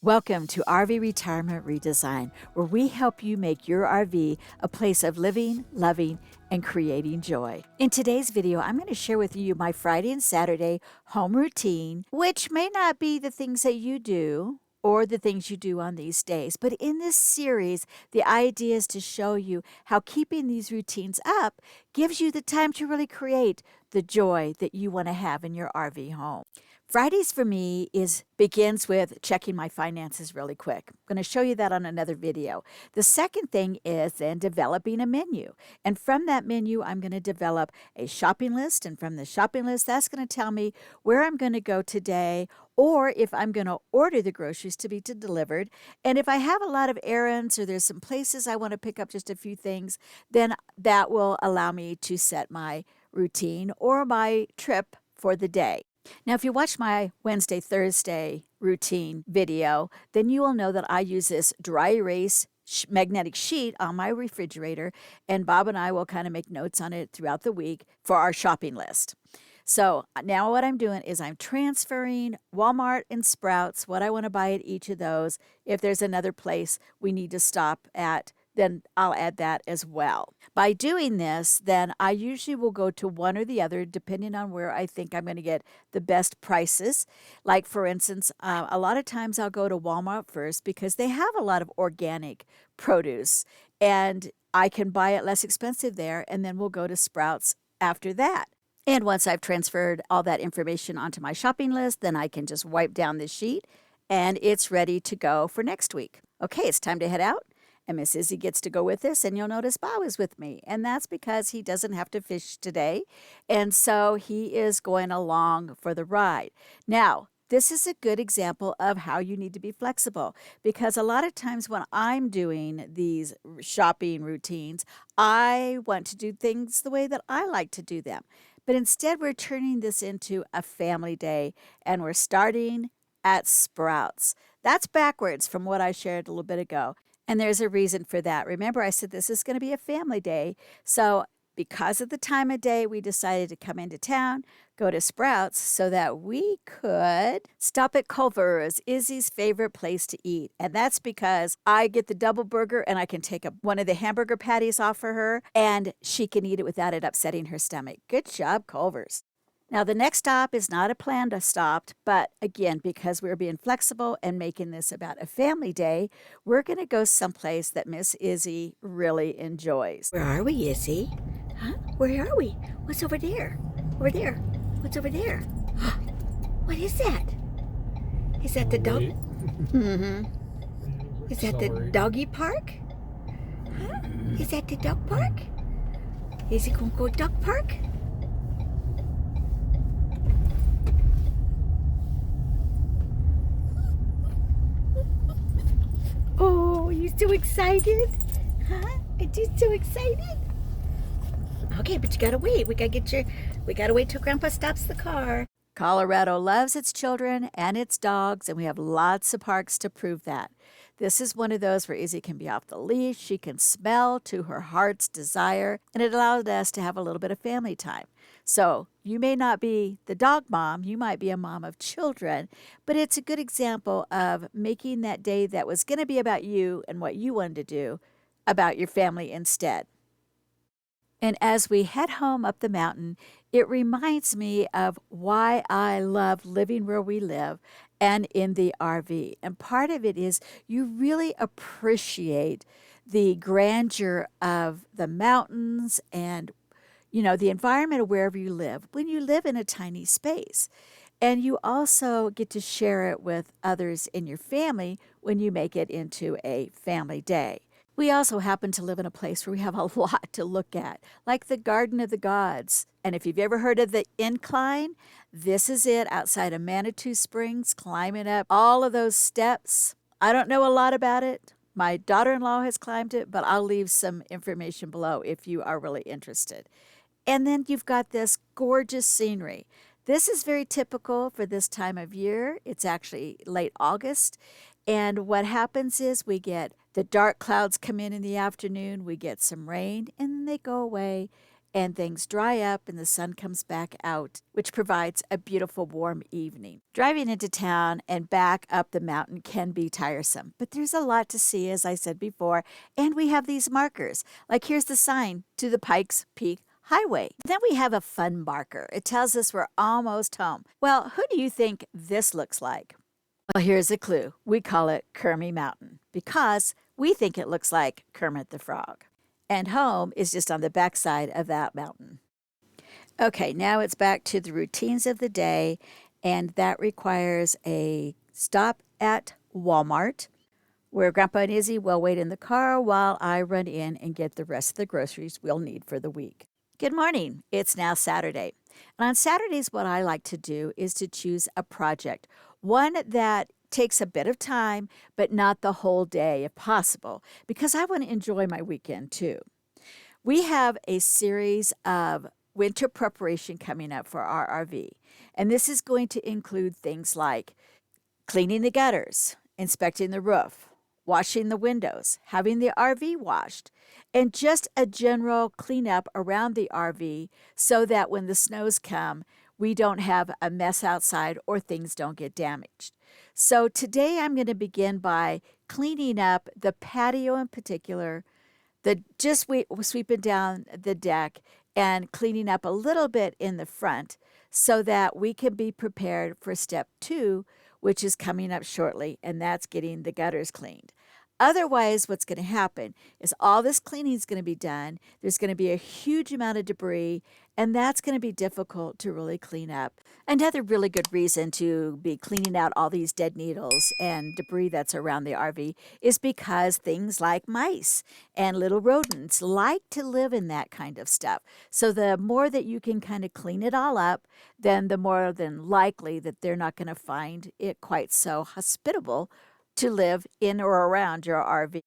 Welcome to RV Retirement Redesign, where we help you make your RV a place of living, loving, and creating joy. In today's video, I'm going to share with you my Friday and Saturday home routine, which may not be the things that you do or the things you do on these days. But in this series, the idea is to show you how keeping these routines up gives you the time to really create the joy that you want to have in your RV home. Fridays for me begins with checking my finances really quick. I'm going to show you that on another video. The second thing is then developing a menu. And from that menu, I'm going to develop a shopping list. And from the shopping list, that's going to tell me where I'm going to go today, or if I'm going to order the groceries to be delivered. And if I have a lot of errands or there's some places I want to pick up just a few things, then that will allow me to set my routine or my trip for the day. Now, if you watch my Wednesday, Thursday routine video, then you will know that I use this dry erase magnetic sheet on my refrigerator, and Bob and I will kind of make notes on it throughout the week for our shopping list. So now what I'm doing is I'm transferring Walmart and Sprouts, what I want to buy at each of those. If there's another place we need to stop at, then I'll add that as well. By doing this, then I usually will go to one or the other, depending on where I think I'm going to get the best prices. Like, for instance, a lot of times I'll go to Walmart first because they have a lot of organic produce, and I can buy it less expensive there, and then we'll go to Sprouts after that. And once I've transferred all that information onto my shopping list, then I can just wipe down the sheet, and it's ready to go for next week. Okay, it's time to head out. And Miss Izzy gets to go with us, and you'll notice Bob is with me. And that's because he doesn't have to fish today. And so he is going along for the ride. Now, this is a good example of how you need to be flexible, because a lot of times when I'm doing these shopping routines, I want to do things the way that I like to do them. But instead, we're turning this into a family day, and we're starting at Sprouts. That's backwards from what I shared a little bit ago. And there's a reason for that. Remember, I said this is going to be a family day. So because of the time of day, we decided to come into town, go to Sprouts, so that we could stop at Culver's, Izzy's favorite place to eat. And that's because I get the double burger, and I can take one of the hamburger patties off for her, and she can eat it without it upsetting her stomach. Good job, Culver's. Now, the next stop is not a planned stop, but again, because we're being flexible and making this about a family day, we're going to go someplace that Miss Izzy really enjoys. Where are we, Izzy? Huh? Where are we? What's over there? Over there. What's over there? What is that? Is that the dog? Mm-hmm. Is that the doggy park? Huh? Is that the dog park? Is it going to go dog park? Oh, you so excited? Huh? Are you so excited? Okay, but you gotta wait. We gotta wait till Grandpa stops the car. Colorado loves its children and its dogs, and we have lots of parks to prove that. This is one of those where Izzy can be off the leash, she can smell to her heart's desire, and it allowed us to have a little bit of family time. So you may not be the dog mom, you might be a mom of children, but it's a good example of making that day that was going to be about you and what you wanted to do about your family instead. And as we head home up the mountain, it reminds me of why I love living where we live and in the RV. And part of it is you really appreciate the grandeur of the mountains and, the environment of wherever you live when you live in a tiny space. And you also get to share it with others in your family when you make it into a family day. We also happen to live in a place where we have a lot to look at, like the Garden of the Gods. And if you've ever heard of the incline, this is it outside of Manitou Springs, climbing up all of those steps. I don't know a lot about it. My daughter-in-law has climbed it, but I'll leave some information below if you are really interested. And then you've got this gorgeous scenery. This is very typical for this time of year. It's actually late August. And what happens is we get the dark clouds come in the afternoon, we get some rain, and then they go away, and things dry up and the sun comes back out, which provides a beautiful warm evening. Driving into town and back up the mountain can be tiresome, but there's a lot to see, as I said before, and we have these markers. Like here's the sign to the Pikes Peak Highway. Then we have a fun marker. It tells us we're almost home. Well, who do you think this looks like? Well, here's a clue. We call it Kermie Mountain because we think it looks like Kermit the Frog. And home is just on the backside of that mountain. Okay, now it's back to the routines of the day, and that requires a stop at Walmart, where Grandpa and Izzy will wait in the car while I run in and get the rest of the groceries we'll need for the week. Good morning. It's now Saturday. And on Saturdays, what I like to do is to choose a project, one that takes a bit of time, but not the whole day if possible, because I want to enjoy my weekend too. We have a series of winter preparation coming up for our RV, and this is going to include things like cleaning the gutters, inspecting the roof, washing the windows, having the RV washed, and just a general cleanup around the RV so that when the snows come, we don't have a mess outside or things don't get damaged. So today I'm going to begin by cleaning up the patio in particular, sweeping down the deck and cleaning up a little bit in the front so that we can be prepared for step 2, which is coming up shortly, and that's getting the gutters cleaned. Otherwise, what's going to happen is all this cleaning is going to be done. There's going to be a huge amount of debris, and that's going to be difficult to really clean up. Another really good reason to be cleaning out all these dead needles and debris that's around the RV is because things like mice and little rodents like to live in that kind of stuff. So the more that you can kind of clean it all up, then the more than likely that they're not going to find it quite so hospitable to live in or around your RV.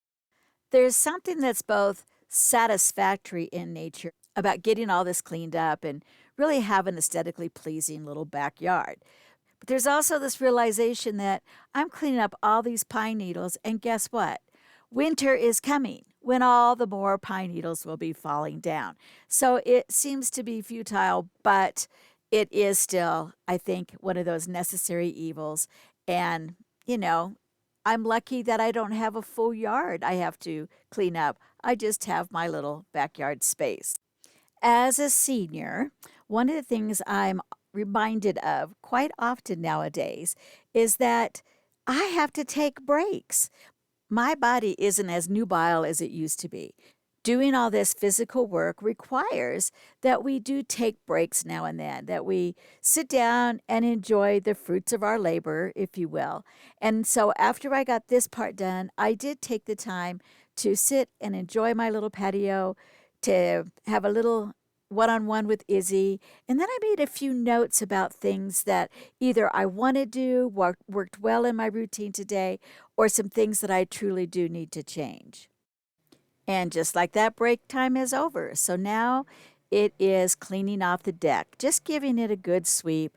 There's something that's both satisfactory in nature about getting all this cleaned up and really have an aesthetically pleasing little backyard. But there's also this realization that I'm cleaning up all these pine needles, and guess what? Winter is coming when all the more pine needles will be falling down. So it seems to be futile, but it is still, I think, one of those necessary evils. And, I'm lucky that I don't have a full yard I have to clean up. I just have my little backyard space. As a senior, one of the things I'm reminded of quite often nowadays is that I have to take breaks. My body isn't as nubile as it used to be. Doing all this physical work requires that we do take breaks now and then, that we sit down and enjoy the fruits of our labor, if you will. And so after I got this part done, I did take the time to sit and enjoy my little patio, to have a little one-on-one with Izzy. And then I made a few notes about things that either I want to do, worked well in my routine today, or some things that I truly do need to change. And just like that, break time is over. So now it is cleaning off the deck, just giving it a good sweep,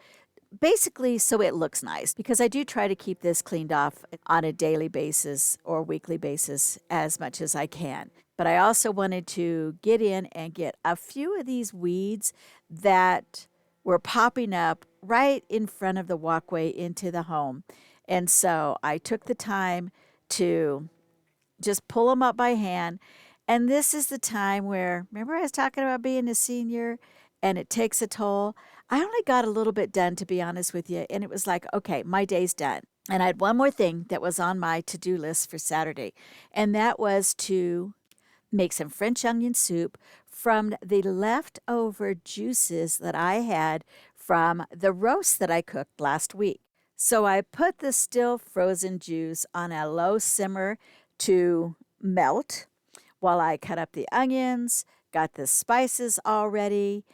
basically so it looks nice, because I do try to keep this cleaned off on a daily basis or weekly basis as much as I can. But I also wanted to get in and get a few of these weeds that were popping up right in front of the walkway into the home. And so I took the time to just pull them up by hand. And this is the time where, remember I was talking about being a senior and it takes a toll? I only got a little bit done, to be honest with you. And it was like, okay, my day's done. And I had one more thing that was on my to-do list for Saturday. And that was to make some French onion soup from the leftover juices that I had from the roast that I cooked last week. So I put the still frozen juice on a low simmer to melt while I cut up the onions, got the spices all ready.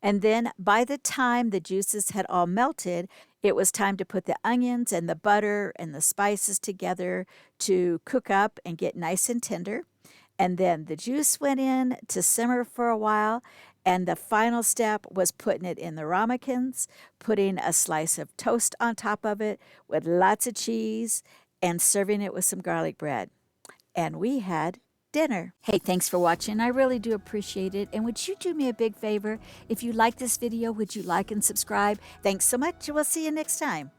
And then by the time the juices had all melted, it was time to put the onions and the butter and the spices together to cook up and get nice and tender. And then the juice went in to simmer for a while. And the final step was putting it in the ramekins, putting a slice of toast on top of it with lots of cheese, and serving it with some garlic bread. And we had dinner. Hey, thanks for watching. I really do appreciate it. And would you do me a big favor? If you like this video, would you like and subscribe? Thanks so much. We'll see you next time.